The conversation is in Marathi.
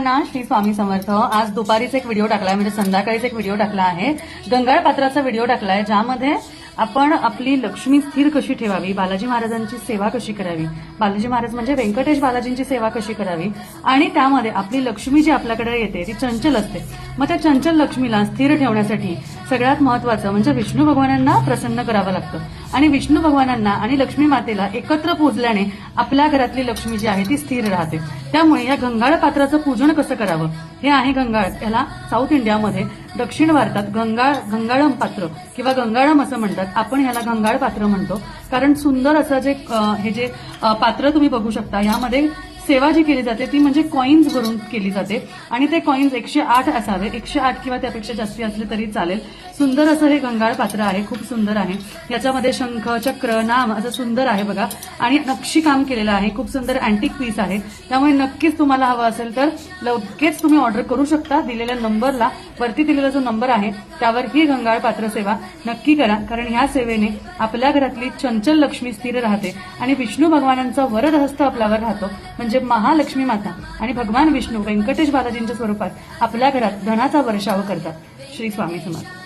ना श्री स्वामी समर्थ. आज दुपारीच एक व्हिडिओ टाकलाय, म्हणजे संध्याकाळीच एक व्हिडिओ टाकला आहे. गंगाळ पात्राचा व्हिडिओ टाकलाय, ज्यामध्ये आपण आपली लक्ष्मी स्थिर कशी ठेवावी, बालाजी महाराजांची सेवा कशी करावी, बालाजी महाराज म्हणजे व्यंकटेश बालाजींची सेवा कशी करावी, आणि त्यामध्ये आपली लक्ष्मी जी आपल्याकडे येते ती चंचल असते. मग त्या चंचल लक्ष्मीला स्थिर ठेवण्यासाठी सगळ्यात महत्वाचं म्हणजे विष्णू भगवानांना प्रसन्न करावं लागतं. आणि विष्णू भगवानांना आणि लक्ष्मी मातेला एकत्र पूजल्याने आपल्या घरातली लक्ष्मी जी आहे ती स्थिर राहते. त्यामुळे या गंगाळ पात्राचं पूजन कसं करावं हे आहे गंगाळ. याला साऊथ इंडियामध्ये दक्षिण भारतात गंगाळम पात्र किंवा गंगाळम असं म्हणतात. आपण ह्याला गंगाळ पात्र म्हणतो, कारण सुंदर असं जे पात्र तुम्ही बघू शकता, यामध्ये सेवा जी केली जाते ती म्हणजे कॉइन्स भरून केली जाते. आणि ते कॉइन्स 108 असावे, 108 किंवा त्यापेक्षा जास्ती असले तरी चालेल. सुंदर असं हे गंगाळ पात्र आहे, खूप सुंदर आहे. याच्यामध्ये शंख, चक्र, नाम असं सुंदर आहे बघा, आणि नक्षी काम केलेलं आहे. खूप सुंदर अँटिक पीस आहे. त्यामुळे नक्कीच तुम्हाला हवं असेल तर लगेच तुम्ही ऑर्डर करू शकता. दिलेल्या नंबरला, वरती दिलेला जो नंबर आहे त्यावर ही गंगाळ पात्र सेवा नक्की करा, कारण ह्या सेवेने आपल्या घरातली चंचल लक्ष्मी स्थिर राहते आणि विष्णू भगवानांचा वरदहस्त आपल्यावर राहतो. म्हणजे महालक्ष्मी माता आणि भगवान विष्णू व्यंकटेश बालाजींच्या स्वरूपात आपल्या घरात धनाचा वर्षाव करतात. श्री स्वामी समर्थ.